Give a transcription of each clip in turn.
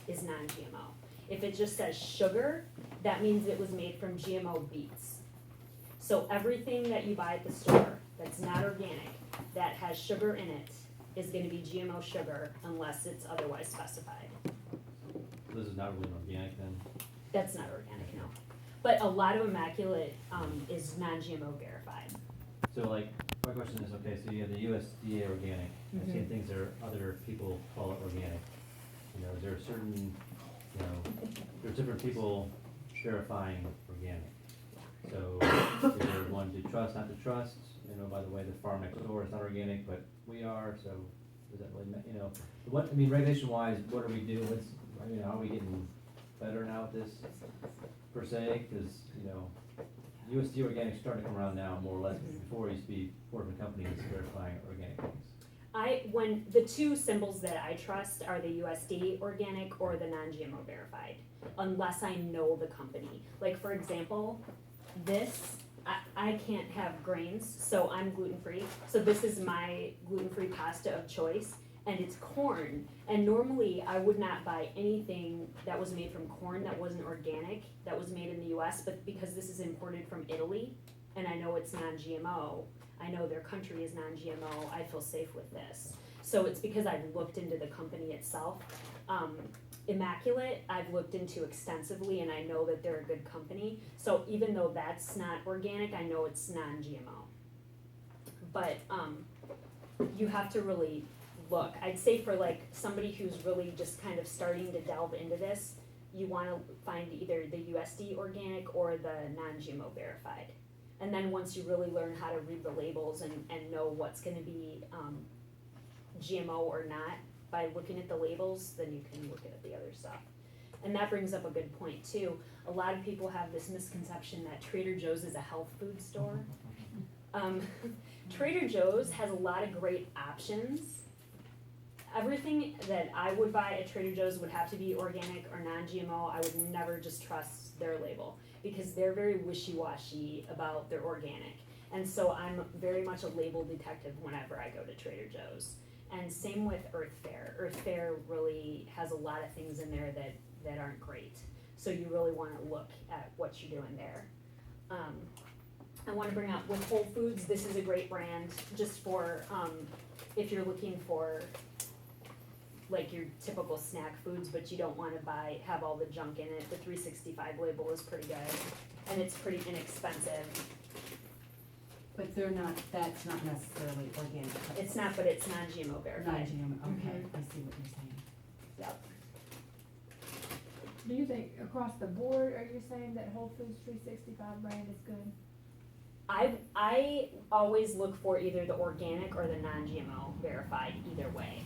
is non-GMO. If it just says sugar, that means it was made from GMO beets. So everything that you buy at the store that's not organic, that has sugar in it, is gonna be GMO sugar unless it's otherwise specified. This is not really organic then? That's not organic, no. But a lot of Immaculate, is non-GMO verified. So like, my question is, okay, so you have the USDA organic, I've seen things that other people call it organic. You know, is there a certain, you know, there's different people verifying organic. So is there one to trust, not to trust? You know, by the way, the farm next door is not organic, but we are, so does that really, you know, what, I mean, regulation wise, what do we do? What's, I mean, are we getting better now at this per se? Cause, you know, USD organic's starting to come around now more or less. Before it used to be 4 different companies verifying organic things. When the two symbols that I trust are the USD organic or the non-GMO verified, unless I know the company. Like for example, this, I can't have grains, so I'm gluten-free. So this is my gluten-free pasta of choice, and it's corn. And normally I would not buy anything that was made from corn that wasn't organic, that was made in the US, but because this is imported from Italy, and I know it's non-GMO, I know their country is non-GMO, I feel safe with this. So it's because I've looked into the company itself. Immaculate, I've looked into extensively and I know that they're a good company. So even though that's not organic, I know it's non-GMO. But you have to really look. I'd say for like somebody who's really just kind of starting to delve into this, you wanna find either the USD organic or the non-GMO verified. And then once you really learn how to read the labels and know what's gonna be GMO or not, by looking at the labels, then you can look at the other stuff. And that brings up a good point too. A lot of people have this misconception that Trader Joe's is a health food store. Trader Joe's has a lot of great options. Everything that I would buy at Trader Joe's would have to be organic or non-GMO. I would never just trust their label because they're very wishy-washy about their organic. And so I'm very much a label detective whenever I go to Trader Joe's. And same with Earth Fare. Earth Fare really has a lot of things in there that aren't great. So you really wanna look at what you're doing there. I wanna bring up with Whole Foods, this is a great brand just for, if you're looking for like your typical snack foods, but you don't wanna have all the junk in it. The 365 label is pretty good and it's pretty inexpensive. But that's not necessarily organic. It's not, but it's non-GMO verified. Non-GMO, okay, I see what you're saying. Yep. Do you think across the board, are you saying that Whole Foods 365 brand is good? I always look for either the organic or the non-GMO verified, either way.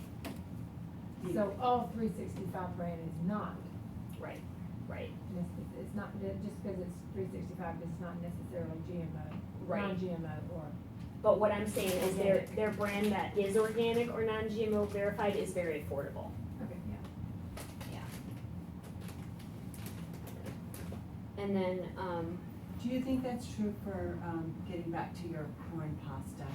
So all 365 brand is not, Right. it's not, just because it's 365, it's not necessarily GMO, Right. non-GMO or. But what I'm saying is their brand that is organic or non-GMO verified is very affordable. Okay, yeah. Yeah. And then, Do you think that's true for, getting back to your corn pasta?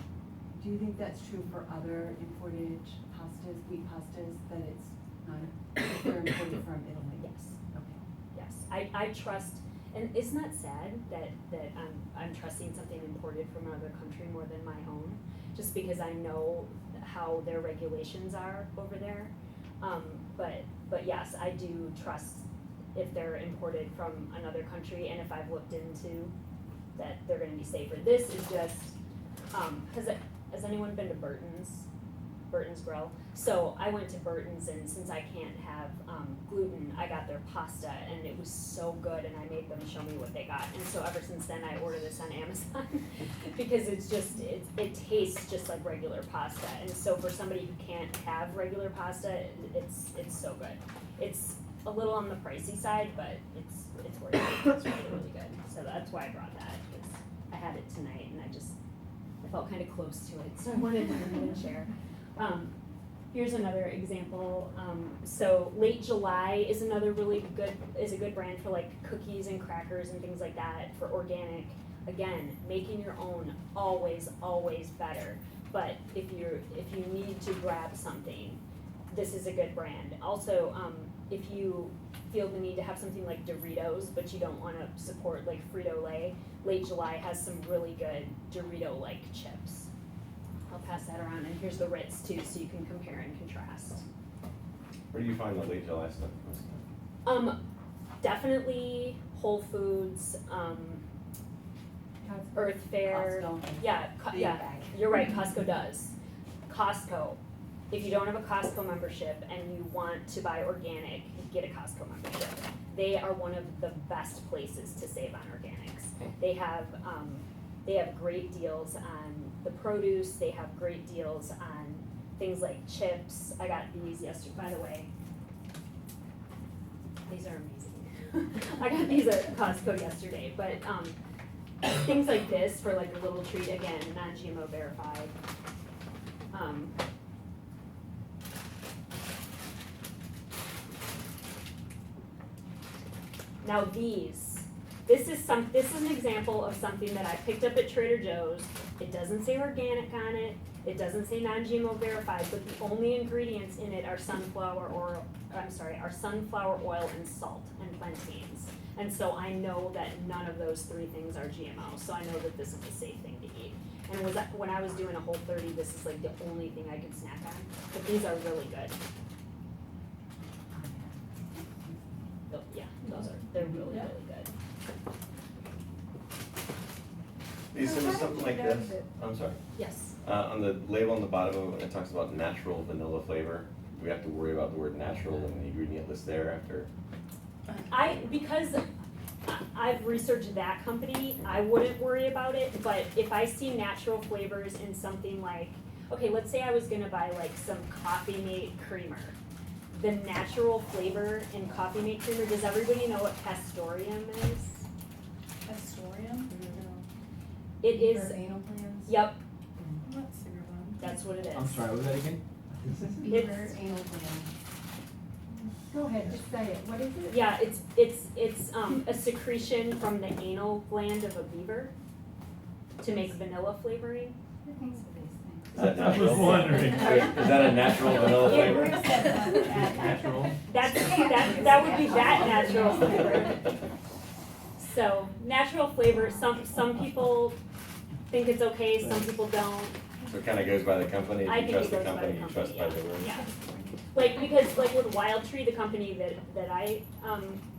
Do you think that's true for other imported pastas, wheat pastas, that it's not, if they're imported from Italy? yes, Okay. yes. I trust, and isn't that sad that I'm trusting something imported from another country more than my own? Just because I know how their regulations are over there. But yes, I do trust if they're imported from another country and if I've looked into that they're gonna be safer. This is just, has anyone been to Burton's Grill? So I went to Burton's and since I can't have gluten, I got their pasta and it was so good and I made them show me what they got. And so ever since then I order this on Amazon because it's just, it tastes just like regular pasta. And so for somebody who can't have regular pasta, it's so good. It's a little on the pricey side, but it's worth it. It's really, really good. So that's why I brought that, because I had it tonight and I felt kind of close to it, so I wanted to share. Here's another example. So Late July is another really good, is a good brand for like cookies and crackers and things like that for organic. Again, making your own, always better. But if you need to grab something, this is a good brand. Also, if you feel the need to have something like Doritos, but you don't wanna support like Frito-Lay, Late July has some really good Dorito-like chips. I'll pass that around, and here's the Ritz too, so you can compare and contrast. Where do you find the late July stuff? Definitely Whole Foods, Earth Fare. Costco. Yeah, Big yeah, bag. you're right, Costco does. Costco, if you don't have a Costco membership and you want to buy organic, get a Costco membership. They are one of the best places to save on organics. They have great deals on the produce, they have great deals on things like chips. I got these yesterday, by the way. These are amazing. I got these at Costco yesterday, but things like this for like a little treat, again, non-GMO verified. Now this is an example of something that I picked up at Trader Joe's. It doesn't say organic on it, it doesn't say non-GMO verified, but the only ingredients in it are sunflower oil and salt and plantains. And so I know that none of those three things are GMO, so I know that this is a safe thing to eat. And when I was doing a Whole30, this is like the only thing I could snack on, but these are really good. Yeah, they're really, really good. Lisa, with something like this, I'm sorry, Yes. on the label on the bottom of it, it talks about natural vanilla flavor. Do we have to worry about the word natural in the ingredient list there after? Because I've researched that company, I wouldn't worry about it, but if I see natural flavors in something like, okay, let's say I was gonna buy like some Coffee Mate creamer. The natural flavor in Coffee Mate creamer, does everybody know what castoreum is? Astorium? It is, For anal glands? yep, Let's figure it out. that's what it is. I'm sorry, what was that again? Beaver It's- anal gland. Go ahead, just say it, what is it? Yeah, it's a secretion from the anal gland of a beaver to make vanilla flavoring. Who thinks of these things? Is that I was natural? wondering. Is that a natural vanilla Yeah, flavor? Natural? That would be that natural flavor. So, natural flavor, some people think it's okay, some people don't. So it kinda goes by the company, I if you think trust it the goes by the company, you trust by company, the word. Yeah. Like, because like with Wild Tree, the company that I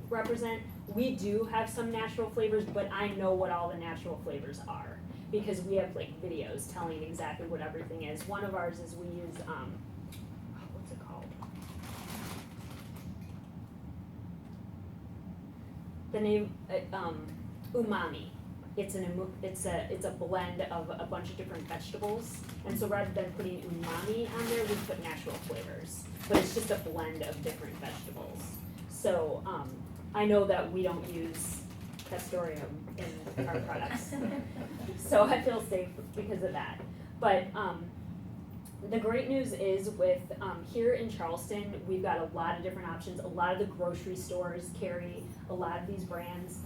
represent, we do have some natural flavors, but I know what all the natural flavors are. Because we have like videos telling exactly what everything is. One of ours is we use, what's it called? The name, umami. It's a blend of a bunch of different vegetables. And so rather than putting umami on there, we put natural flavors. But it's just a blend of different vegetables. So, I know that we don't use castoreum in our products. So I feel safe because of that. But, the great news is with, here in Charleston, we've got a lot of different options. A lot of the grocery stores carry a lot of these brands.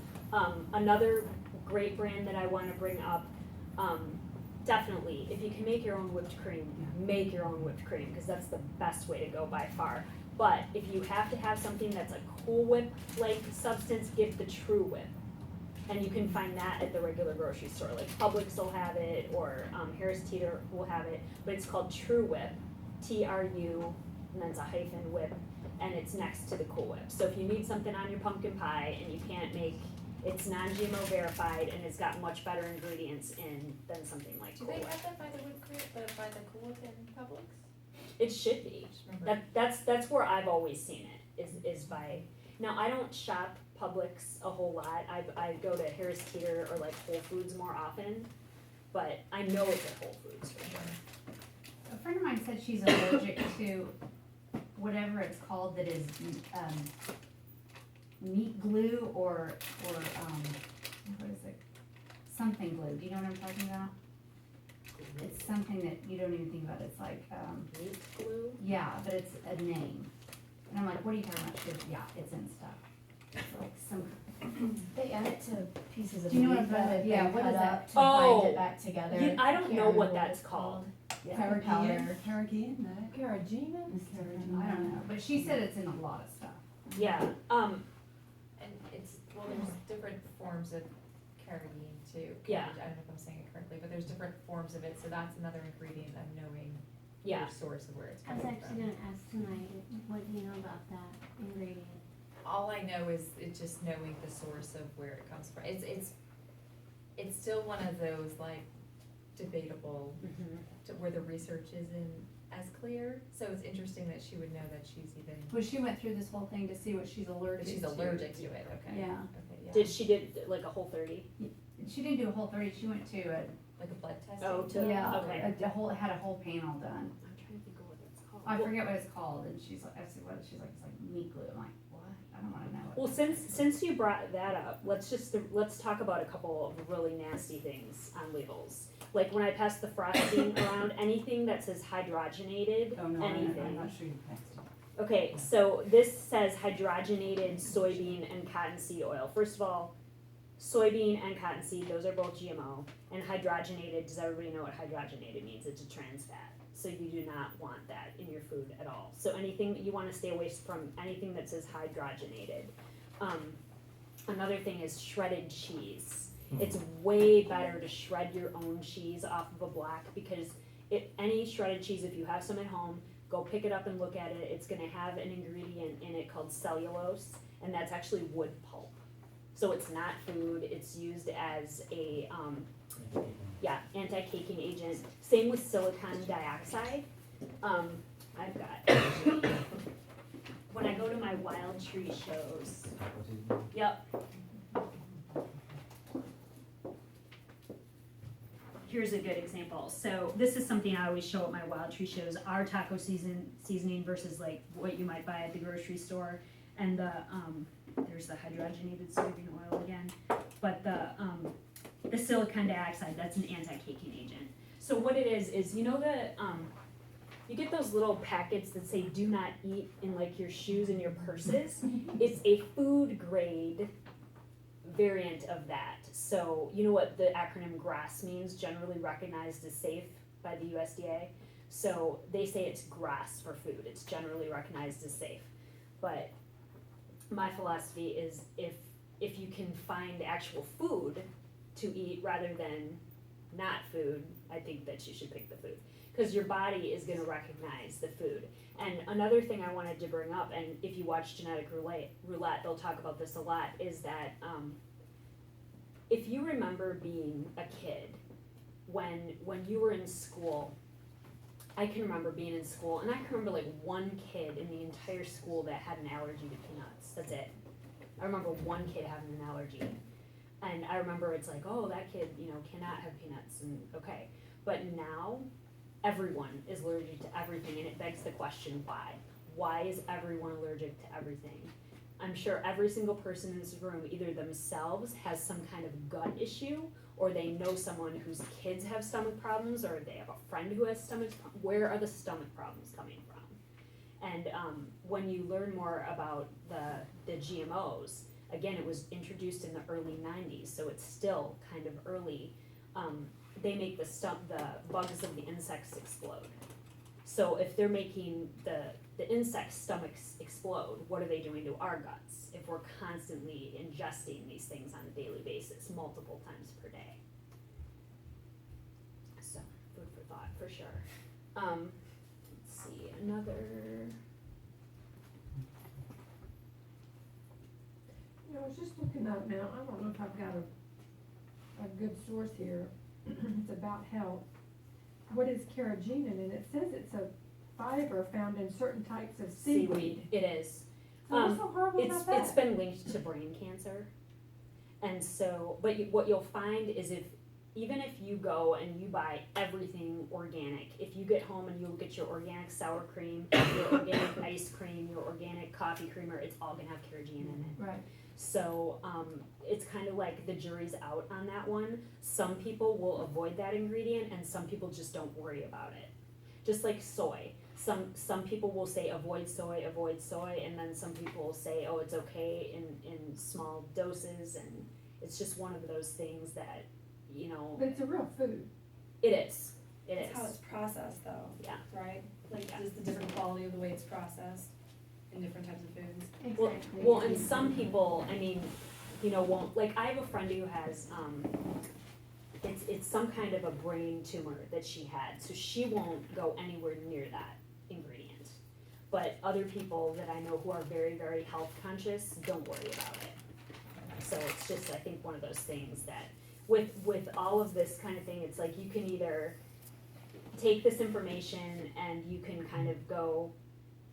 Another great brand that I wanna bring up, definitely, if you can make your own whipped cream, make your own whipped cream, cause that's the best way to go by far. But if you have to have something that's a Cool Whip-like substance, get the True Whip. And you can find that at the regular grocery store, like Publix will have it, or Harris Teeter will have it, but it's called True Whip, TRU, and then it's a hyphen whip, and it's next to the Cool Whip. So if you need something on your pumpkin pie and you can't make, it's non-GMO verified and it's got much better ingredients in than something like Do Cool they Whip. have that by the whipped cream, by the Cool Whip in Publix? It should be. That's where I've always seen it, is by, now I don't shop Publix a whole lot, I go to Harris Teeter or like Whole Foods more often, but I know it's at Whole Foods for sure. A friend of mine said she's allergic to whatever it's called that is, meat glue or, what is it? Something glue, do you know what I'm talking about? It's something that you don't even think about, it's like, Meat glue? yeah, but it's a name. And I'm like, what are you talking about? She goes, yeah, it's in stuff. It's like some, They add it to pieces of Do you know meat what I'm that yeah, they what cut is up that? to bind Oh, it back together. I don't know Can't what remember that's it's called. Pepper powder. Carrageenan, that. Carrageenan? I don't know, but she said it's in a lot of stuff. Yeah, And it's, well, there's different forms of carrageen too. Yeah. I don't know if I'm saying it correctly, but there's different forms of it, so that's another ingredient of knowing yeah. your source of where it's I was coming actually from. gonna ask tonight, what do you know about that ingredient? All I know is it's just knowing the source of where it comes from. It's still one of those like debatable Mhm. to where the research isn't as clear, so it's interesting that she would know that she's even, Well, she went through this whole thing to see what she's allergic that to. she's allergic to it, okay. Yeah. Okay, yeah. Did she did like a Whole30? She didn't do a Whole30, she went to a, Like a blood test? Oh, to- yeah, okay. a whole, had a whole panel done. I'm trying to think of what it's called. I forget what it's called, and she's like, I said, what, she's like, it's like meat glue, I'm like, what? I don't wanna know it. Well, since you brought that up, let's talk about a couple of really nasty things on labels. Like when I pass the frosting around, anything that says hydrogenated, Oh, no, I'm anything. not sure you passed it. Okay, so this says hydrogenated soybean and cottonseed oil. First of all, soybean and cottonseed, those are both GMO. And hydrogenated, does everybody know what hydrogenated means? It's a trans fat. So you do not want that in your food at all. So anything, you wanna stay away from anything that says hydrogenated. Another thing is shredded cheese. It's way better to shred your own cheese off of a block because any shredded cheese, if you have some at home, go pick it up and look at it. It's gonna have an ingredient in it called cellulose, and that's actually wood pulp. So it's not food, it's used as a, anti-caking agent. Same with silicon dioxide. I've got, when I go to my wild tree shows, Taco season? yep. Here's a good example. So this is something I always show at my wild tree shows, our taco seasoning versus like what you might buy at the grocery store. And there's the hydrogenated soybean oil again. But the silicon dioxide, that's an anti-caking agent. So what it is you know you get those little packets that say do not eat in like your shoes and your purses? It's a food grade variant of that. So you know what the acronym GRAS means, generally recognized as safe by the USDA. So they say it's GRAS for food, it's generally recognized as safe. But my philosophy is if you can find actual food to eat rather than not food, I think that you should pick the food. Because your body is gonna recognize the food. And another thing I wanted to bring up, and if you watch Genetic Roulette, they'll talk about this a lot, is that if you remember being a kid, when you were in school, I can remember being in school, and I can remember like one kid in the entire school that had an allergy to peanuts. That's it. I remember one kid having an allergy. And I remember it's like, oh, that kid, cannot have peanuts, and okay. But now, everyone is allergic to everything, and it begs the question, why? Why is everyone allergic to everything? I'm sure every single person in this room, either themselves has some kind of gut issue, or they know someone whose kids have stomach problems, or they have a friend who has stomach problems. Where are the stomach problems coming from? And when you learn more about the GMOs, again, it was introduced in the early 90s, so it's still kind of early. They make the bugs of the insects explode. So if they're making the insect stomachs explode, what are they doing to our guts if we're constantly ingesting these things on a daily basis, multiple times per day? So, food for thought, for sure. Let's see, another, I was just looking up now, I don't know if I've got a good source here, it's about health. What is carrageenan, and it says it's a fiber found in certain types of seaweed. it is. So what's so horrible about that? It's been linked to brain cancer. And so, but what you'll find is even if you go and you buy everything organic, if you get home and you'll get your organic sour cream, your organic ice cream, your organic coffee creamer, it's all gonna have carrageenan in it. Right. So it's kind of like the jury's out on that one. Some people will avoid that ingredient and some people just don't worry about it. Just like soy. Some people will say avoid soy, and then some people will say, oh, it's okay in small doses, and it's just one of those things that, But it's a real food. it is. It It's how is. it's processed though, Yeah. right? Like Yeah. just the different quality of the way it's processed in different types of foods. Well, Exactly. well, and some people, I mean, you know, won't, like, I have a friend who has, it's some kind of a brain tumor that she had, so she won't go anywhere near that ingredient. But other people that I know who are very, very health conscious, don't worry about it. So it's just, I think, one of those things that, with all of this kind of thing, it's like you can either take this information and you can kind of go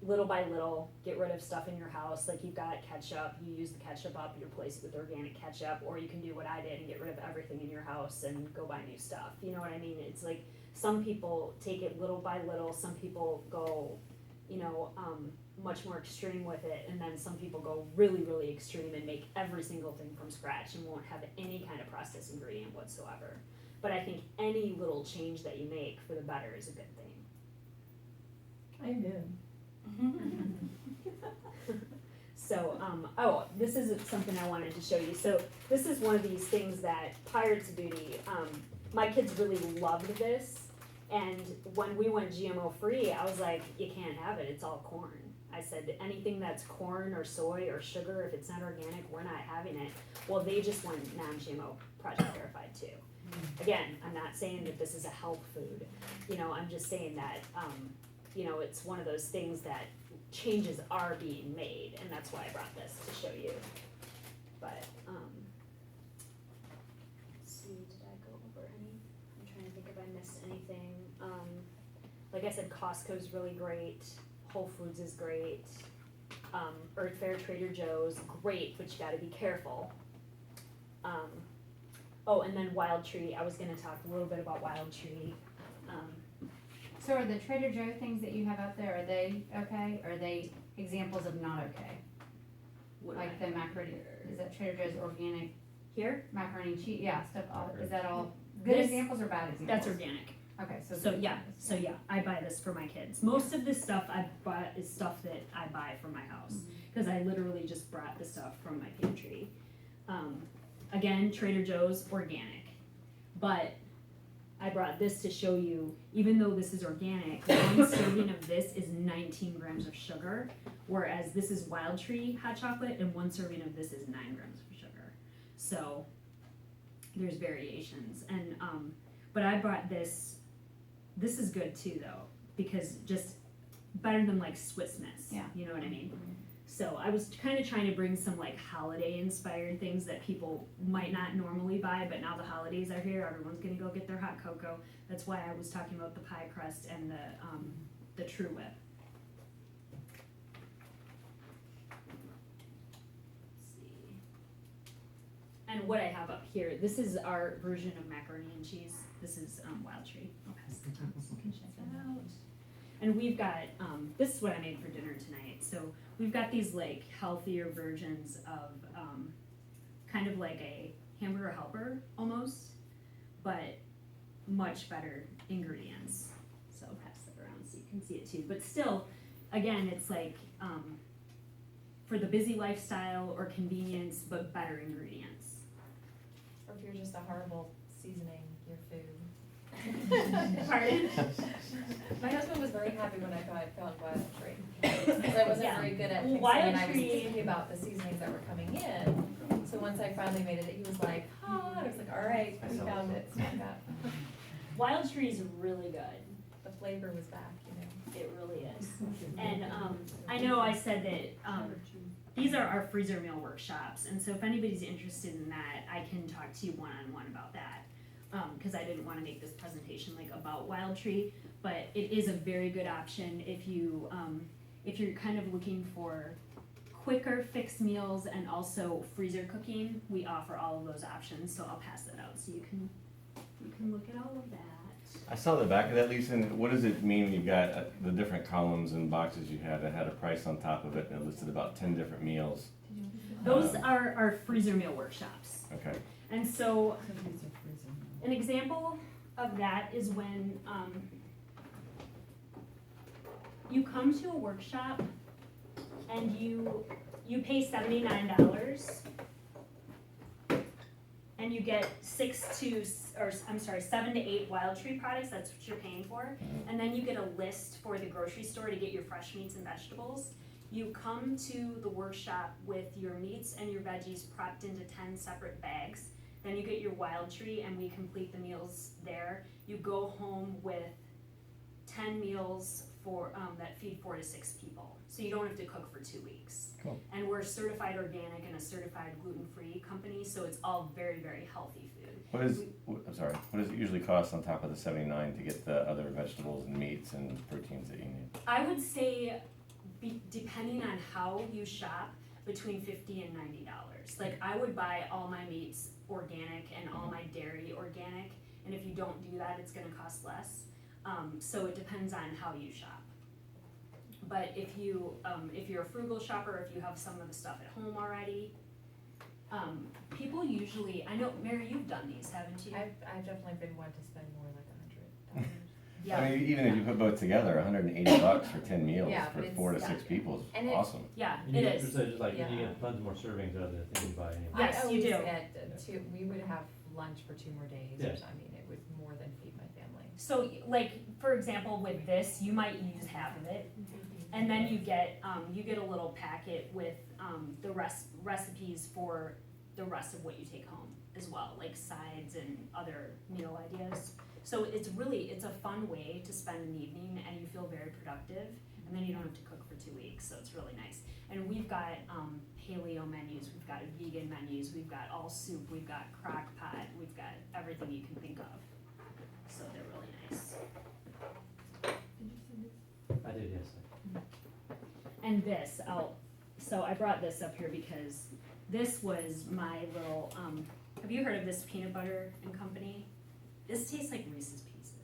little by little, get rid of stuff in your house, like you've got ketchup, you use the ketchup up, you replace it with organic ketchup, or you can do what I did and get rid of everything in your house and go buy new stuff, you know what I mean? It's like, some people take it little by little, some people go, you know, much more extreme with it, and then some people go really, really extreme and make every single thing from scratch and won't have any kind of processed ingredient whatsoever. But I think any little change that you make for the better is a good thing. Amen. So, this is something I wanted to show you. So this is one of these things that Pirates Booty, my kids really loved this. And when we went GMO free, I was like, you can't have it, it's all corn. I said, anything that's corn or soy or sugar, if it's not organic, we're not having it. Well, they just went non-GMO project verified too. Again, I'm not saying that this is a health food, you know, I'm just saying that, you know, it's one of those things that changes are being made, and that's why I brought this to show you. But, let's see, did I go over any? I'm trying to think if I missed anything. Like I said, Costco's really great, Whole Foods is great, Earth Fare, Trader Joe's, great, but you gotta be careful. Oh, and then Wild Tree, I was gonna talk a little bit about Wild Tree. So are the Trader Joe things that you have up there, are they okay? Or are they examples of not okay? What do Like I the have macaroni, here? is that Trader Joe's organic Here? macaroni and cheese, yeah, stuff, is that all good This- examples or bad examples? That's organic. Okay, so. So good yeah, examples, so yeah, I buy this for my kids. Most of this stuff I bought is stuff that I buy for my house, cause I literally just brought the stuff from my pantry. Again, Trader Joe's organic, but I brought this to show you, even though this is organic, one serving of this is 19 grams of sugar, whereas this is Wild Tree hot chocolate, and one serving of this is 9 grams of sugar. So there's variations, and but I brought this. This is good too, though, because just better than like Swiss Miss. Yeah. You know what I mean? So I was kind of trying to bring some like holiday inspired things that people might not normally buy, but now the holidays are here, everyone's gonna go get their hot cocoa. That's why I was talking about the pie crust and the True Whip. Let's see. And what I have up here, this is our version of macaroni and cheese. This is Wild Tree. I'll pass it down so you can check that out. And we've got, this is what I made for dinner tonight. So we've got these like healthier versions of kind of like a hamburger helper almost, but much better ingredients. So I'll pass that around so you can see it too. But still, again, it's like for the busy lifestyle or convenience, but better ingredients. Or if you're just a horrible seasoning your food. Pardon? My husband was very happy when I found Wild Tree. Because I wasn't Yeah. very good at Well, fixing Wild it, and I was Tree- thinking about the seasonings that were coming in. So once I finally made it, he was like, oh, I was like, all right, we found it, so I got, Wild Tree is really good. the flavor was back, you know. It really is. And I know I said that these are our freezer meal workshops, and so if anybody's interested in that, I can talk to you one-on-one about that. Because I didn't want to make this presentation like about Wild Tree, but it is a very good option if you're kind of looking for quicker fixed meals and also freezer cooking. We offer all of those options, so I'll pass that out so you can look at all of that. I saw the back of that, Lisa, and what does it mean when you've got the different columns and boxes you had that had a price on top of it and it listed about 10 different meals? Those are our freezer meal workshops. Okay. And so an example of that is when you come to a workshop and you pay $79 and and you get 7 to 8 wild tree products, that's what you're paying for. And then you get a list for the grocery store to get your fresh meats and vegetables. You come to the workshop with your meats and your veggies prepped into 10 separate bags. Then you get your wild tree and we complete the meals there. You go home with 10 meals for, that feed 4 to 6 people. So you don't have to cook for 2 weeks. Cool. And we're certified organic and a certified gluten-free company, so it's all very, very healthy food. What does it usually cost on top of the 79 to get the other vegetables and meats and proteins that you need? I would say, depending on how you shop, between $50 and $90. Like, I would buy all my meats organic and all my dairy organic, and if you don't do that, it's gonna cost less. So it depends on how you shop. But if you're a frugal shopper, if you have some of the stuff at home already, people usually, I know, Mary, you've done these, haven't you? I've definitely been one to spend more like $100. Yeah. I mean, even if you put both together, $180 for 10 meals Yeah, for but 4 to it's- 6 people And is it- awesome. Yeah, And it you is. get, just like, you Yeah. get tons more servings out of the thing you buy anyway. Yes, you do. I always had we would have lunch for 2 more days, Yeah. which I mean, it was more than feed my family. So, like, for example, with this, you might use half of it, and then you get a little packet with the recipes for the rest of what you take home as well, like sides and other meal ideas. So it's a fun way to spend an evening, and you feel very productive, and then you don't have to cook for 2 weeks, so it's really nice. And we've got paleo menus, we've got vegan menus, we've got all soup, we've got crock pot, we've got everything you can think of. So they're really nice. Did you send it? I did, yes. And this, so I brought this up here because this was my little, have you heard of this peanut butter and company? This tastes like Reese's Pieces.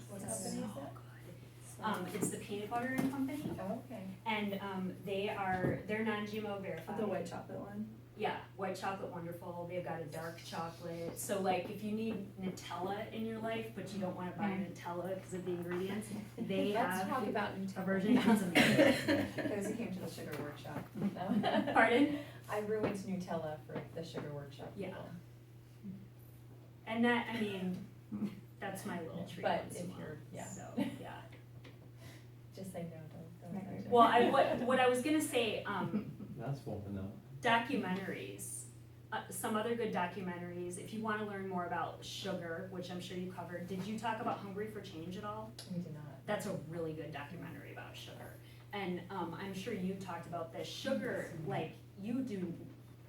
What It's company so is that? good. It's the peanut butter and company, Oh, okay. and, they're non-GMO verified. The white chocolate one. Yeah, white chocolate wonderful, they've got a dark chocolate, so like if you need Nutella in your life, but you don't wanna buy Nutella because of the ingredients, they Let's have talk about a Nutella. version that's amazing. Those who came to the sugar workshop. No. Pardon? I ruined Nutella for the sugar workshop Yeah. people. And that, I mean, that's my little treat But once if in a while, you're- yeah. so, yeah. Just say no, don't touch it. Well, what I was gonna say, That's cool to know. documentaries, some other good documentaries, if you wanna learn more about sugar, which I'm sure you covered, did you talk about Hungry for Change at all? We did not. That's a really good documentary about sugar. And, I'm sure you talked about this, sugar, like, you do,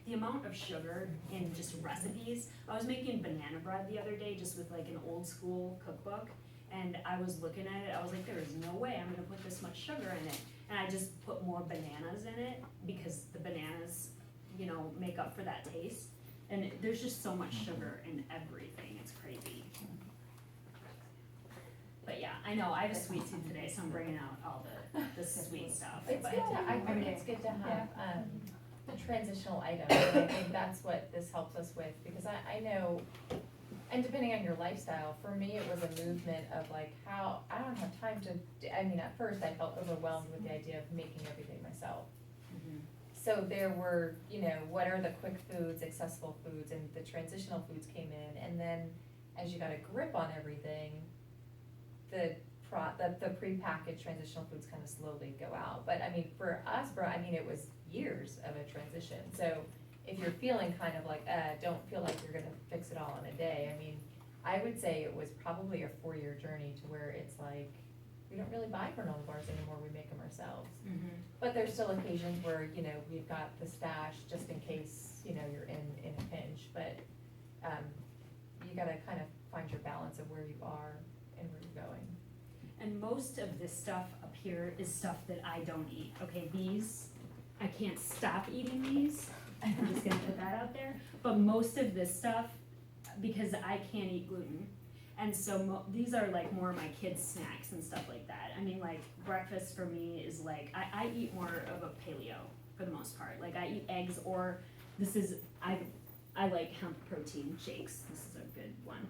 the amount of sugar in just recipes. I was making banana bread the other day, just with like an old school cookbook, and I was looking at it, I was like, there is no way I'm gonna put this much sugar in it. And I just put more bananas in it, because the bananas, make up for that taste. And there's just so much sugar in everything, it's crazy. But yeah, I know, I have a sweet tooth today, so I'm bringing out all the sweet stuff. It's but- good to, I think it's good to have, transitional items, and I think that's what this helps us with, because I know, and depending on your lifestyle, for me, it was a movement of like, how, I don't have time to, I mean, at first I felt overwhelmed with the idea of making everything myself. Mhm. So there were, what are the quick foods, accessible foods, and the transitional foods came in, and then as you got a grip on everything, the prepackaged transitional foods kind of slowly go out. But I mean, for us, it was years of a transition. So if you're feeling kind of like, don't feel like you're gonna fix it all in a day, I mean, I would say it was probably a 4-year journey to where it's like, we don't really buy granola bars anymore, we make them ourselves. Mhm. But there's still occasions where, we've got the stash just in case, you're in a pinch, but, you gotta kind of find your balance of where you are and where you're going. And most of this stuff up here is stuff that I don't eat. Okay, these, I can't stop eating these. I'm just gonna put that out there. But most of this stuff, because I can't eat gluten, and so these are like more of my kids' snacks and stuff like that. I mean, like breakfast for me is like, I eat more of a paleo for the most part. Like I eat eggs, or I like hemp protein shakes. This is a good one.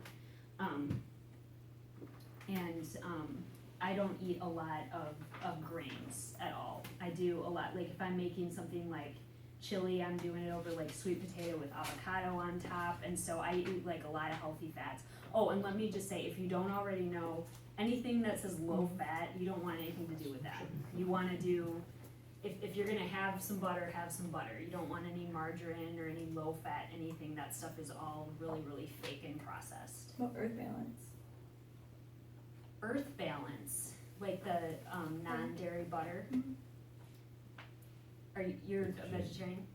I don't eat a lot of grains at all. I do a lot, like if I'm making something like chili, I'm doing it over like sweet potato with avocado on top, and so I eat like a lot of healthy fats. Oh, and let me just say, if you don't already know, anything that says low fat, you don't want anything to do with that. You wanna do, if you're gonna have some butter, have some butter. You don't want any margarine or any low fat, anything. That stuff is all really, really fake and processed. Well, earth balance. Earth balance, like the non-dairy butter. Are you're a vegetarian?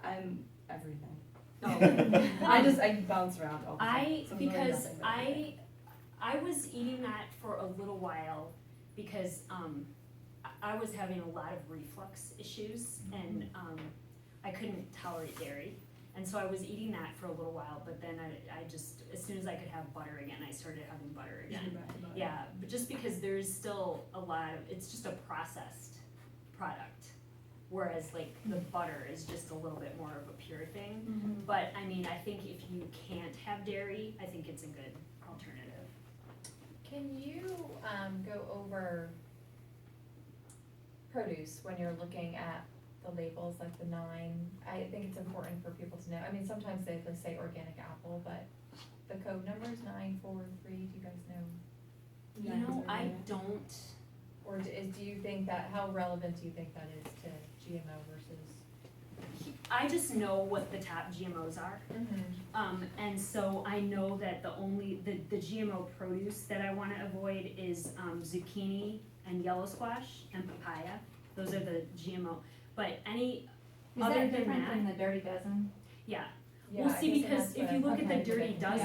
I'm everything. Oh. I bounce around all the time. So I'm really Because nothing but everything. I was eating that for a little while because I was having a lot of reflux issues and I couldn't tolerate dairy. And so I was eating that for a little while, but then I just, as soon as I could have butter again, I started having butter again. Yeah, but just because there's still a lot of, it's just a processed product. Whereas like the butter is just a little bit more of a pure thing. But I mean, I think if you can't have dairy, I think it's a good alternative. Can you, go over produce when you're looking at the labels, like the 9? I think it's important for people to know. I mean, sometimes they say organic apple, but the code number is 943. Do you guys know? You know, I don't, Or do you think that, how relevant do you think that is to GMO versus? I just know what the top GMOs are. And so I know that the GMO produce that I wanna avoid is zucchini and yellow squash and papaya. Those are the GMO, but any, Is other that than different that, than the Dirty Dozen? yeah. Yeah, Well, I see, guess because that's if what you I'm- look at the okay. Dirty Yes.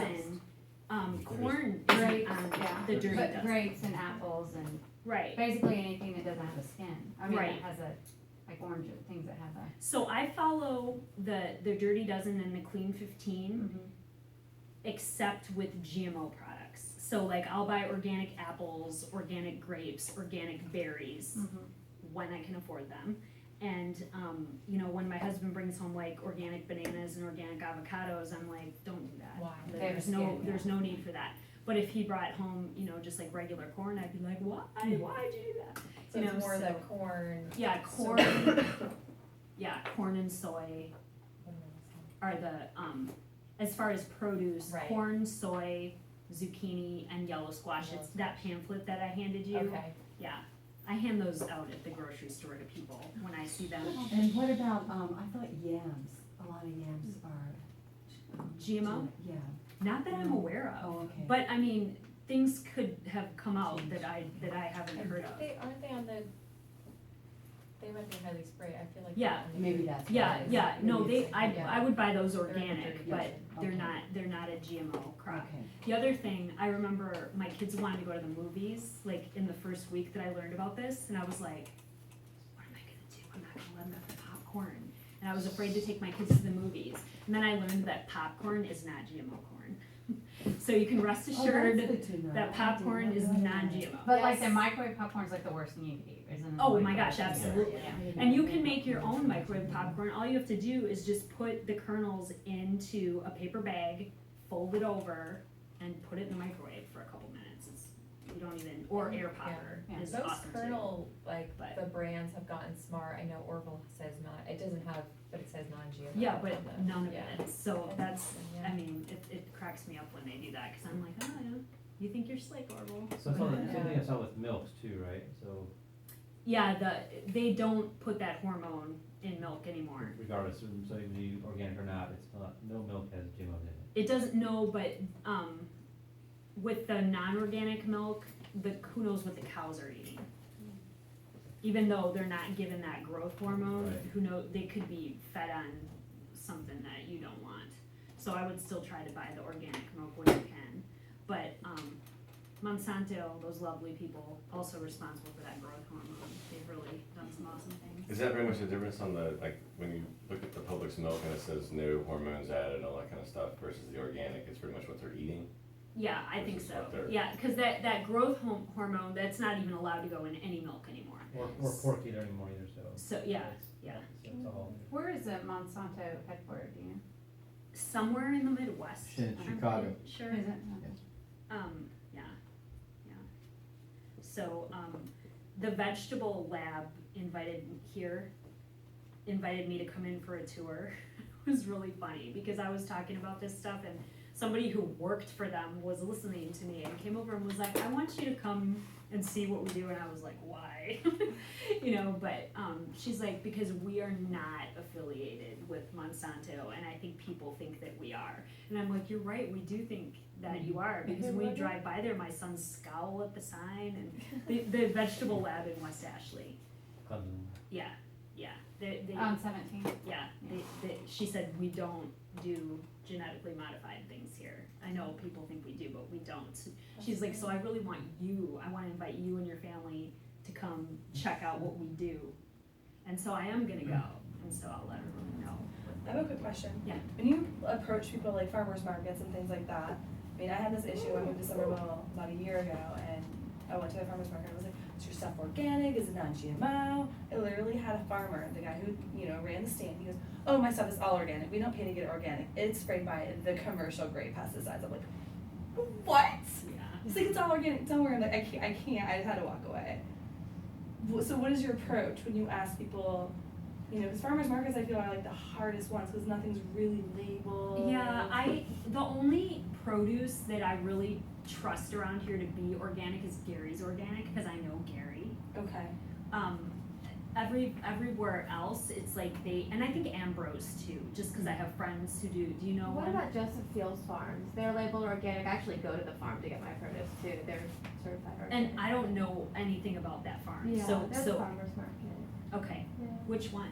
Dozen, corn Grapes, isn't on yeah. the Dirty But Dozen. grapes and apples and Right. basically anything that doesn't have a skin. I mean, Right. that has a, like orange, things that have a. So I follow the Dirty Dozen and the Clean 15, except with GMO products. So like I'll buy organic apples, organic grapes, organic berries when I can afford them. And you know, when my husband brings home like organic bananas and organic avocados, I'm like, don't do that. Why? There's no need for that. But if he brought home, you know, just like regular corn, I'd be like, why? Why'd you do that? So You it's know, more the so- corn. Yeah, corn. Yeah, corn and soy are the as far as produce, Right. corn, soy, zucchini, and yellow squash. Yellow It's that pamphlet that I handed you. Okay. Yeah, I hand those out at the grocery store to people when I see them. And what about, I thought yams, a lot of yams are. GMO? Yeah, Not that I'm aware of, oh, okay. but I mean, things could have come out that I haven't heard of. Aren't they on the, they might be highly sprayed, I feel like. Yeah. Maybe that's. Yeah, what it is. yeah, no, Maybe I would buy ththose They're in the organic, Dirty but Dozen. Okay. they're not a GMO crop. Okay. The other thing, I remember my kids wanted to go to the movies, like in the first week that I learned about this, and I was like, what am I gonna do? I'm not gonna let them have popcorn. And I was afraid to take my kids to the movies. And then I learned that popcorn is not GMO corn. So you can rest Oh, that's assured good to know. that popcorn is non-GMO. But like the Yes. microwave popcorn's like the worst thing you could eat, isn't it? Oh my gosh, absolutely. Yeah. And you can make your own microwave popcorn. All you have to do is just put the kernels into a paper bag, fold it over, and put it in the microwave for a couple minutes. You don't even, or air popper Yeah. is Those awesome too. kernel, like, But- the brands have gotten smart, I know Orville says not, it doesn't have, but it says non-GMO. Yeah, but on the- none of yeah. it. So that's, Yeah. I mean, it cracks me up when they do that, cause I'm like, oh yeah, you think you're slick, Orville. So it's all, the same thing I saw with milks too, right? So Yeah, they don't put that hormone in milk anymore. regardless, so even you organic or not, it's not, no milk has GMOs in it. It doesn't know, but with the non-organic milk, who knows what the cows are eating? Even though they're not given that growth hormone, Right. who knows, they could be fed on something that you don't want. So I would still try to buy the organic milk when you can. But Monsanto, those lovely people, also responsible for that growth hormone. They've really done some awesome things. Is that very much a difference on the, like, when you look at the Publix milk and it says no hormones added and all that kind of stuff versus the organic, it's pretty much what they're eating? Yeah, I think Versus so. what they're- Yeah, because that growth hormone, that's not even allowed to go in any milk anymore. Or pork either anymore either, so. So, yeah, it's- yeah. So it's all. Where is the Monsanto headquartered, do you know? Somewhere in the Midwest. In I'm Chicago. pretty Sure. Is it? Yeah. So, the vegetable lab invited here invited me to come in for a tour. It was really funny because I was talking about this stuff and somebody who worked for them was listening to me and came over and was like, I want you to come and see what we do. And I was like, why? You know, but she's like, because we are not affiliated with Monsanto, and I think people think that we are. And I'm like, you're right, we do think that you are, because when we drive by there, my sons scowl at the sign, and the vegetable lab in West Ashley. Yeah, yeah. They, 17. yeah, she said, we don't do genetically modified things here. I know people think we do, but we don't. She's like, so I really want I want to invite you and your family to come check out what we do. And so I am gonna go, and so I'll let her know. I have a quick question. Yeah. When you approach people like farmers markets and things like that, I mean, I had this issue. I moved to Somerville about a year ago, and I went to the farmers market. I was like, "Is your stuff organic? Is it non-GMO?" I literally had a farmer, the guy who ran the stand. He goes, "Oh, my stuff is all organic. We don't pay to get it organic. It's sprayed by the commercial grade pesticides." I'm like, "What?" Yeah. He's like, "It's all organic. Don't worry." I'm like, I can't. I just had to walk away. So what is your approach when you ask people? Because farmers markets, I feel, are like the hardest ones because nothing's really labeled. Yeah, the only produce that I really trust around here to be organic is Gary's Organic, because I know Gary. Okay. Everywhere else, it's like and I think Ambrose too, just because I have friends who do. Do you know What one? about Joseph Fields Farms? They're labeled organic. I actually go to the farm to get my produce too. They're certified organic. And I don't know anything about that farm. Yeah, So there's a farmer's market. okay. Yeah. Which one?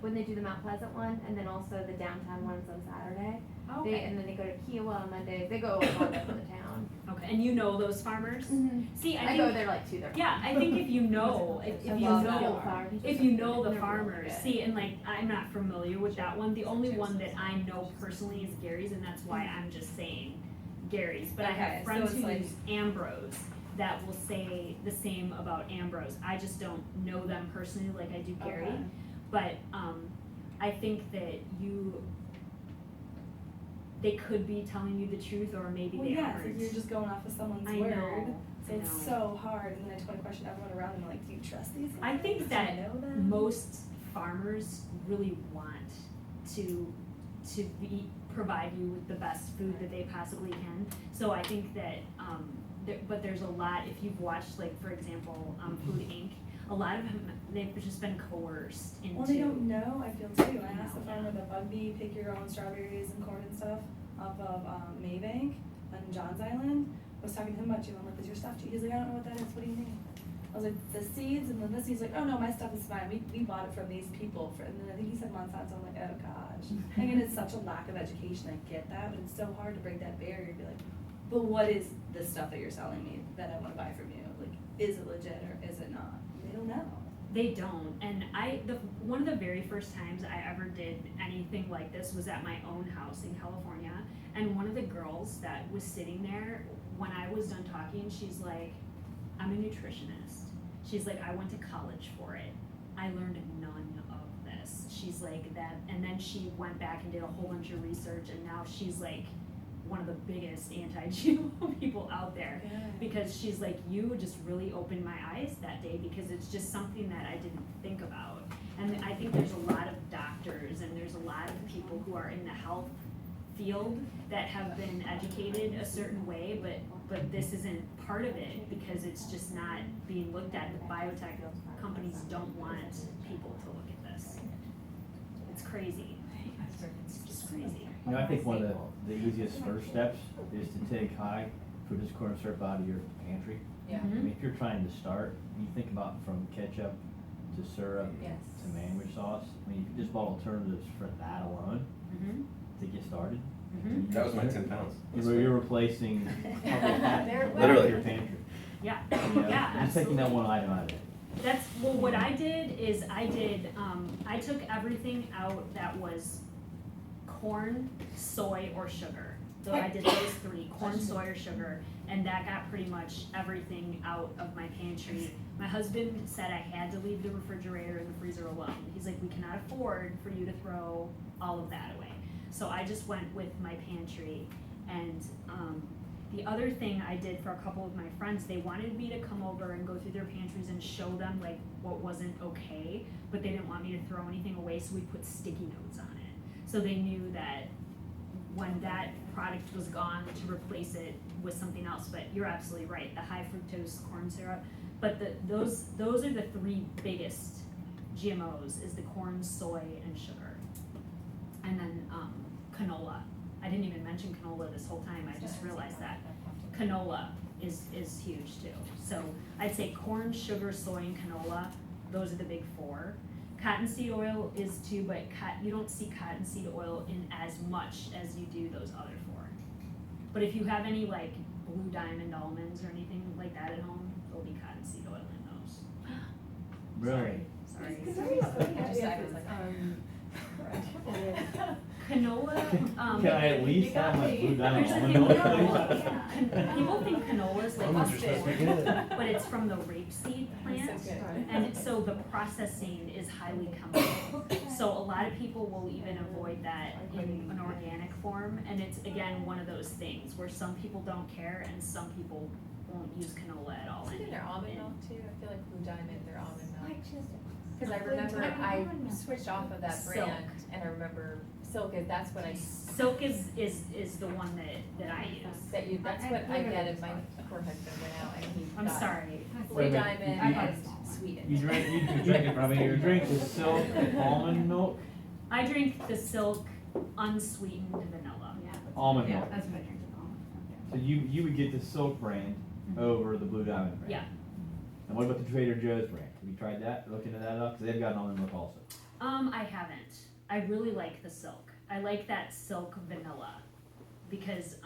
When they do the Mount Pleasant one, and then also the downtown ones on Saturday. Okay. And then they go to Kiowa on Mondays. They go all over the town. Okay. And you know those farmers? Mm-hmm. See, I I think go there like 2 their yeah, I think if you know if you know the farmers, see, and like I'm not familiar with that one. The only one that I know personally is Gary's, and that's why I'm just saying Gary's. But I Okay, have so friends it's who like- use Ambrose that will say the same about Ambrose. I just don't know them personally like I do Gary. Okay. But I think that they could be telling you the truth, or maybe Well, they yeah, aren't. you're just going off of someone's I word. know. So I it's know. so hard, and then I totally question everyone around them. Like, do you trust these guys? I think Do you that know them? most farmers really want to provide you with the best food that they possibly can. So I think that, but there's a lot, if you've watched, like, for example, Food Inc., a lot of them, they've just been coerced into. Well, they don't know, I feel too. I asked the farmer, the bug bee, pick your own strawberries and corn and stuff off of Maybank on Johns Island. I was talking to him about you. I'm like, is your stuff cheap? He's like, I don't know what that is. What do you mean? I was like, the seeds, and then this. He's like, oh no, my stuff is fine. We bought it from these people. And then I think he said Monsanto. I'm like, oh gosh. Again, it's such a lack of education. I get that, but it's so hard to break that barrier and be like, but what is this stuff that you're selling me that I want to buy from you? Like, is it legit or is it not? They don't know. They don't, and one of the very first times I ever did anything like this was at my own house in California, and one of the girls that was sitting there, when I was done talking, she's like, I'm a nutritionist. She's like, I went to college for it. I learned none of this. She's like that, and then she went back and did a whole bunch of research, and now she's like one of the biggest anti-GMO people out there. Yeah. Because she's like, you just really opened my eyes that day, because it's just something that I didn't think about. And I think there's a lot of doctors and there's a lot of people who are in the health field that have been educated a certain way, but this isn't part of it because it's just not being looked at. The biotech companies don't want people to look at this. It's crazy. It's just crazy. I think one of the easiest first steps is to take high fructose corn syrup out of your pantry. Yeah. I mean, if you're trying to start, you think about from ketchup to syrup Yes. to sandwich sauce. I mean, you could just bought alternatives for that alone Mm-hmm. to get started. Mm-hmm. That was my 10 pounds. You're replacing probably half Literally. of your pantry. Yeah, You know, yeah, just taking that absolutely. one item out of it. That's, well, what I did is I took everything out that was corn, soy, or sugar. So I did those three, corn, soy, or sugar, and that got pretty much everything out of my pantry. My husband said I had to leave the refrigerator and the freezer alone. He's like, we cannot afford for you to throw all of that away. So I just went with my pantry, and the other thing I did for a couple of my friends, they wanted me to come over and go through their pantries and show them like what wasn't okay, but they didn't want me to throw anything away, so we put sticky notes on it. So they knew that when that product was gone, to replace it with something else. But you're absolutely right, the high fructose corn syrup. But those are the three biggest GMOs, is the corn, soy, and sugar. And then canola. I didn't even mention canola this whole time, I just realized that. Canola is huge too. So I'd say corn, sugar, soy, and canola, those are the big four. Cottonseed oil is too, but you don't see cottonseed oil in as much as you do those other four. But if you have any like Blue Diamond almonds or anything like that at home, there'll be cottonseed oil in those. Really? Sorry. Because I was looking at Just this, I was like, Canola, Can I at least have my Blue Diamond here's the almond thing milk, with please? canola. People think canola is like Almonds are supposed to be good. but it's from the rapeseed plant. So good. And so the processing is highly chemical. So a lot of people will even avoid that in an organic form. And it's, again, one of those things where some people don't care and some people won't use canola at all. Is it in their almond milk too? I feel like Blue Diamond, their almond milk. Like just. Cause I remember I Diamond. switched off of that Silk. brand, and I remember Silk is, that's what I, Silk is the one that I use. that's what I get if my poor husband went out and he I'm got sorry. Blue Wait a minute, Diamond I got and it. sweetened. You drink it, I mean, you drink the Silk almond milk, I drink the Silk unsweetened vanilla. Yeah. almond Yeah, milk. that's what I drink at home. So you would get the Silk brand over the Blue Diamond brand. Yeah. And what about the Trader Joe's brand? Have you tried that, look into that up? Cause they've got an almond milk also. I haven't. I really like the Silk. I like that Silk vanilla because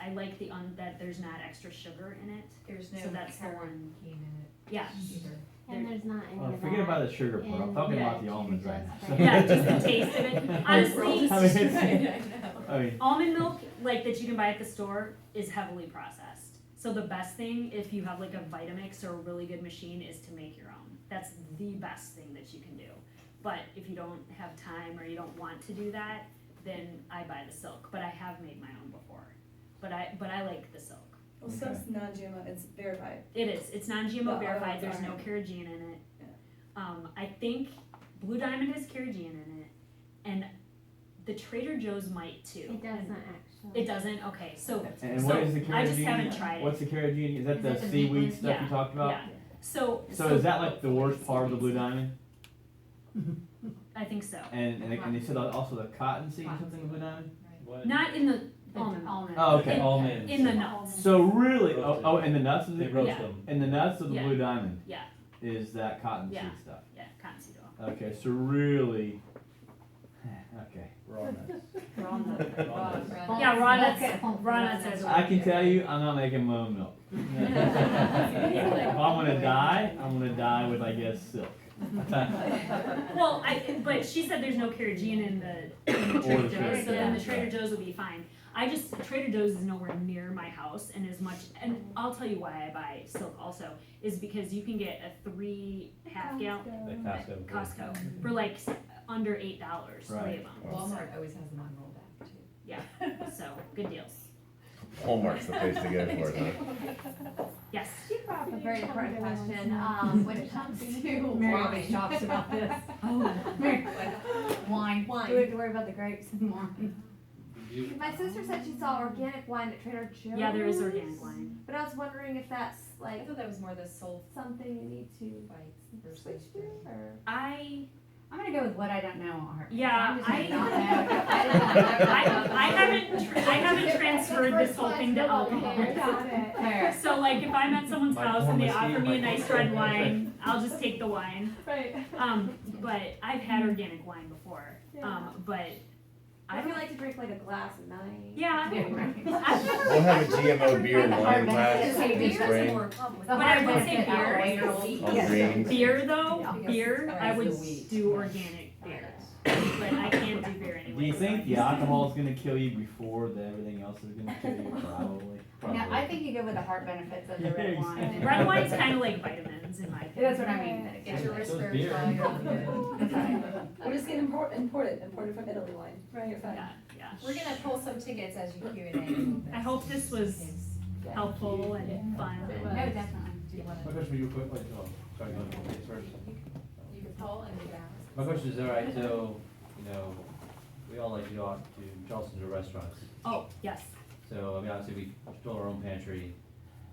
I like that there's not extra sugar in it. There's So that's the one. in it Yeah. either. And there's not any Well, of forget that about the sugar part, I'm talking in about the the almonds right Trader now. Joe's Yeah, just the taste of it. Honestly, I mean, I know. I mean, almond milk like that you can buy at the store is heavily processed. So the best thing, if you have like a Vitamix or a really good machine, is to make your own. That's the best thing that you can do. But if you don't have time or you don't want to do that, then I buy the Silk. But I have made my own before. But I like the Silk. Well, Silk's non-GMO, it's verified. It is. It's non-GMO No, verified. There's no alright. carrageenan in it. Yeah. I think Blue Diamond has carrageenan in it, and the Trader Joe's might too. It doesn't And- actually. It doesn't. Okay, so and so what is the carrageenan? I just haven't tried it. What's the carrageenan? Is that Is the that the seaweed meat stuff you talked about? Yeah. So So is that like the worst part of the Blue Diamond? I think so. And they said also the cottonseed or something in Blue Diamond? What? Not in the The almond. almond. Oh, okay. In- Almonds. In the nuts. So really, Roasted. and the nuts of They the, roast Yeah. them. and the nuts of the Yeah. Blue Diamond Yeah. is that cottonseed Yeah. stuff. Yeah, cottonseed oil. Okay, so really, okay. Raw nuts. Raw milk. Raw Yeah, raw Bulk nuts. at home. Raw nuts has. I can tell you, I'm not making my own milk. If I'm gonna die with, I guess, Silk. Well, but she said there's no carrageenan in the Or Trader the Joe's, Trader so then the Joe's, Trader right. Joe's will be fine. Trader Joe's is nowhere near my house, and and I'll tell you why I buy Silk also, is because you can get a 3 half-gallon At Costco. for like under $8, 3 Right. of them. Walmart always has them on rollback too. Yeah, so good deals. Walmart's the place to go for it, huh? Yes. You brought up a very important question, when it comes to Mary wine. always talks about this. Oh. Wine. Wine. Do we have to worry about the grapes and wine? My sister said she saw organic wine at Trader Joe's. Yeah, there is organic wine. But I was wondering if that's I like thought that was more the soul something you need to bites versus. switch to, or? I'm gonna go with what I don't know. Yeah, I'm just gonna not know. I haven't transferred this whole thing to alcohol. Got it. Fair. So like if I'm at someone's Might house pour and they whiskey, offer me a might nice pour red whiskey. wine, I'll just take the wine. Right. But I've had organic wine before. Yeah. But I I feel don't like to drink like a glass a night. Yeah. Yeah, right. I've never We'll have a GMO beer and The wine hard glass benefits. in Beer the is spring more complicated. The But I hard would say benefit beer. outweighs the weak. on Yes. greens. beer though, Yeah. beer, I would Because the wheat. do organic beer. But I can't do beer anyway. Do you so think I the alcohol is gonna kill you before everything else is gonna kill you? Probably. Yeah, I think you go with the heart benefits of the red Yeah, wine. exactly. Red wine's kind of like vitamins in my opinion. That's what I mean. Get your So is wrist beer. very fine. We'll just get imported from Italy wine. Right, you're fine. Yeah. We're gonna pull some tickets as you Q&A a little bit. I hope this was helpful and fun. No, definitely. Do you wanna, My question for you, quick, like, sorry, go to the first. you could pull and you can ask. My question is, all right, so, you know, we all like to go out to Charleston to restaurants. Oh, yes. So, I mean, obviously, we control our own pantry,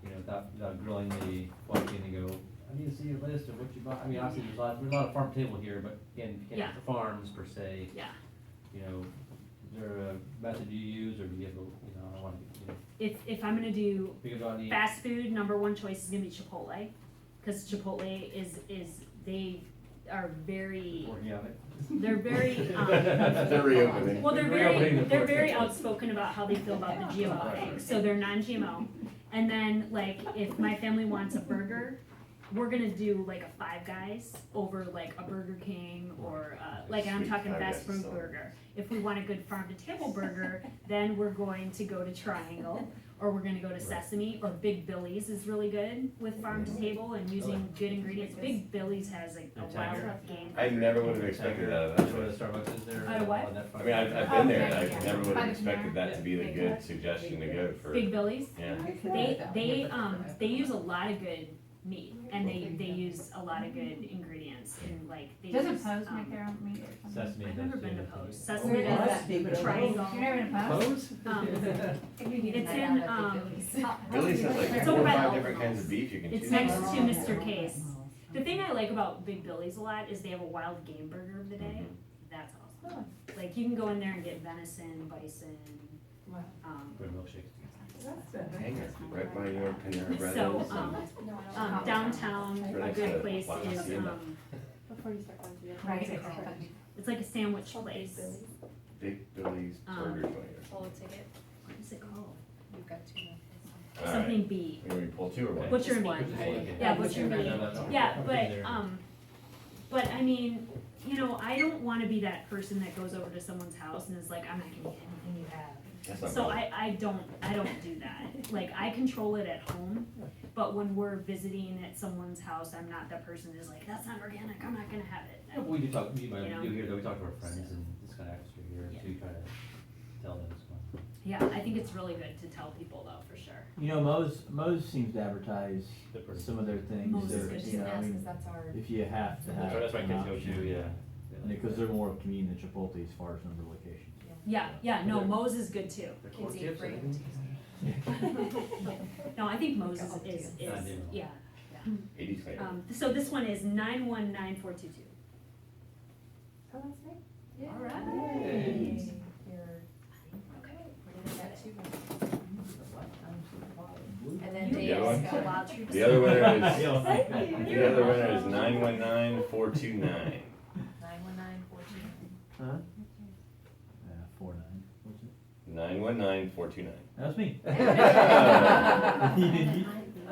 you know, without grilling the walk in and go, I need to see your list of what you bought. I mean, obviously, there's a lot of farm table here, but again, you can't Yeah. have the farms per se. Yeah. You know, is there a method you use, or do you have, you know, I don't wanna, you know, If I'm gonna do we could go out and eat? fast food, number one choice is gonna be Chipotle, cause Chipotle is, they are very, Organic. they're very, They're reopening. well, they're Reopening the they're very pork. outspoken about how they feel about the GMO thing, so they're non-GMO. And then, like, if my family wants a burger, we're gonna do like a Five Guys over like a Burger King or, like, I'm Sweet talking Five fast Guys is food so- burger. If we want a good farm to table burger, then we're going to go to Triangle, or we're gonna go to Sesame, or Big Billy's is really good with farm to table and using good ingredients. Big Billy's has like a And wild Tiger. game. I never would have expected that of That's that where choice. the Starbucks is there. What? on that I front. mean, I've been there, and I Okay. never would By have the expected that to be the good suggestion to go for, Big Billy's, yeah. they use a lot of good meat, and they use a lot of good ingredients, and like, they use, Doesn't Pose make their own meat or something? Sesame I've does, never been to yeah. Post. Where Sesame is does, that big Triangle. You've never been to Pose? Pose? It's in, Billy's has like It's 4 or over by 5 the different kinds of beef you can choose it's from. next to Mr. Case. The thing I like about Big Billy's a lot is they have a wild game burger of the day. That's awesome. Like, you can go in there and get venison, bison, Good milkshakes. Hanger, right by your Panera Bread. so, is, downtown, Right a next good to place La is, Hacienda. Before you start going to the. Right, what's it it's called? funny. It's like a sandwich place. Big Billy's Burger Joint. Pull a ticket, What is it called? you've got 2 minutes. All right. Something B. We're gonna pull 2 or 1? Butcher Just meat. one. Yeah, butcher meat. Yeah, I've been but, there. but I mean, you know, I don't wanna be that person that goes over to someone's house and is like, I'm not gonna eat anything you have. That's not So bad. I don't do that. Like, I control it at home, but when we're visiting at someone's house, I'm not that person who's like, that's not organic, I'm not gonna have it. Yeah, but we do talk, we You know? do here, though, we talk to our friends and this kind of atmosphere here, so we try to tell them it's fun. Yeah, I think it's really good to tell people though, for sure. You know, Moe's seems to advertise They're pretty- some of their things, Moe's is that, good you too. know, I Yes, mean, 'cause that's our. if you have to have. That's why an kids go option. to, yeah. Because they're more convenient than Chipotle as far as number of locations. Yeah, no, Moe's is good too. The Kids corn eat chips, free. anything? No, I think Moe's Go is, Not new. yeah. 80s flavor. So this one is 919422. Oh, that's right. Yeah. All right. You're, okay, we're gonna get 2 minutes. And then The other one? Dave's got wild treats. The other winner is, Yeah. the other winner is 919429. 919429. Huh? 4-9, what's it? 919429. That's me.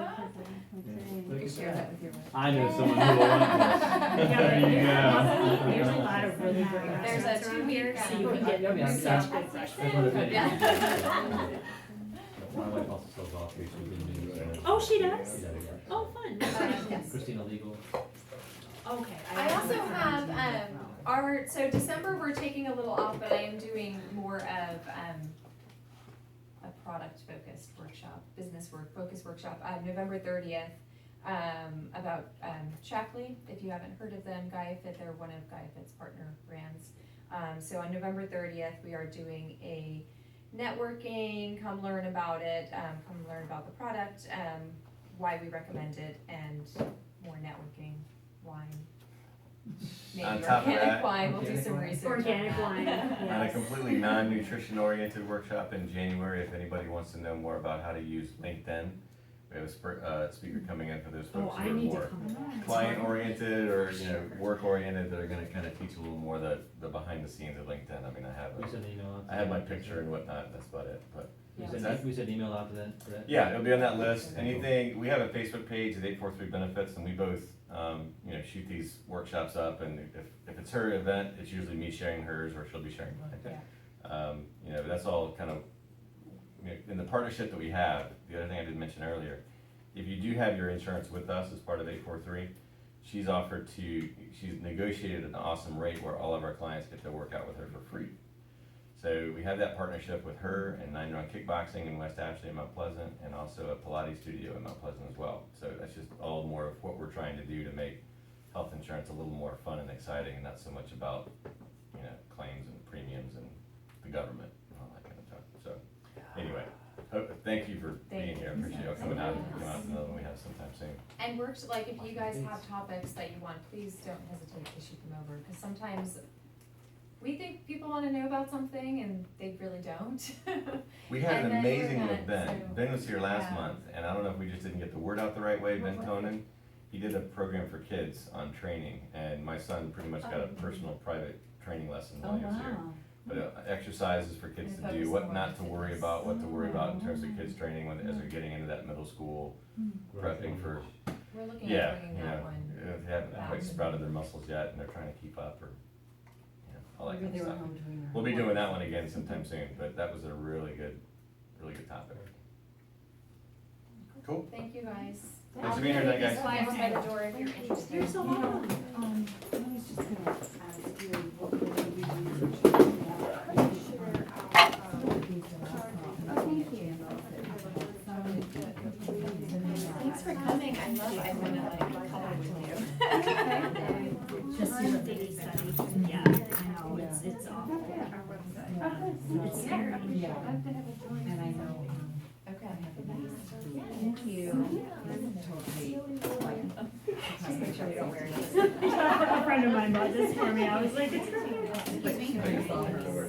You can share that with your. I know someone who will want this. There you go. There's a lot of really great There's a restaurants around here, 2-week, so you can get Yeah, I mean, such I'm- good fresh That's what it food. is. Yeah. My wife also sells off here, she's been doing it. Oh, she does? She does, yeah. Oh, fun. Yes. Christina Legal. Okay. I also have, so December, we're taking a little off, but I am doing more of, a product-focused workshop, focused workshop, November 30th, about, Shapley, if you haven't heard of them, Fit, they're one of Fit's partner brands. So on November 30th, we are doing a networking, come learn about it, come learn about the product, why we recommend it, and more networking, wine. Maybe On top of organic that- wine, we'll do some research on Organic that. wine, On a yes. completely non-nutrition oriented workshop in January, if anybody wants to know more about how to use LinkedIn. We have a speaker coming in for those Oh, folks I who are need to more come to that. client oriented or, work oriented, that are gonna kind of teach a little more the behind the scenes of LinkedIn. I mean, We send an email out. to I have my them. picture and whatnot, that's about it, but. We send email out to them, for that? Yeah, it'll be on that list. Anything, we have a Facebook page, it's 843 Benefits, and we both, shoot these workshops up, and if it's her event, it's usually me sharing hers, or she'll be sharing mine. That's all kind of, in the partnership that we have, the other thing I didn't mention earlier, if you do have your insurance with us as part of 843, she's negotiated an awesome rate where all of our clients get to work out with her for free. So we have that partnership with her and 9 Run Kickboxing in West Ashley and Mount Pleasant, and also a Pilates studio in Mount Pleasant as well. So that's just all more of what we're trying to do to make health insurance a little more fun and exciting, and not so much about, claims and premiums and the government and all that kind of stuff. So, anyway, thank you for being here. I appreciate you coming out and coming out to another one we have sometime soon. And like, if you guys have topics that you want, please don't hesitate to shoot them over, because sometimes we think people wanna know about something and they really don't. We had And an then we're amazing not, event. so- Ben was here last Yeah. month, and I don't know if we just didn't get the word out the right way, Ben Conan. He did a program for kids on training, and my son pretty much got a personal private training lesson Oh, while he was here. wow. But exercises for kids And to do, focus what more not on to worry fitness. about, what to worry about in terms of kids training as they're getting into that middle school, prepping for, We're looking yeah, at bringing that one. they haven't back. quite sprouted their muscles yet, and they're trying to keep up, or, all that Maybe kind of they were stuff. home doing their We'll be homework. doing that one again sometime soon, but that was a really good topic. Cool. Thank you, guys. Thanks for being here tonight, guys. Fly by the door if you're interested. You're so welcome. I was just gonna ask you, what were you researching about? Thank you. Thanks for coming, I wanna color with you. Just your baby study, yeah, I know, it's awful. It's scary. Yeah, and I know, Okay. Thank you. totally, Just make sure you don't wear it. A friend of mine bought this for me, I was like, it's great. Excuse me?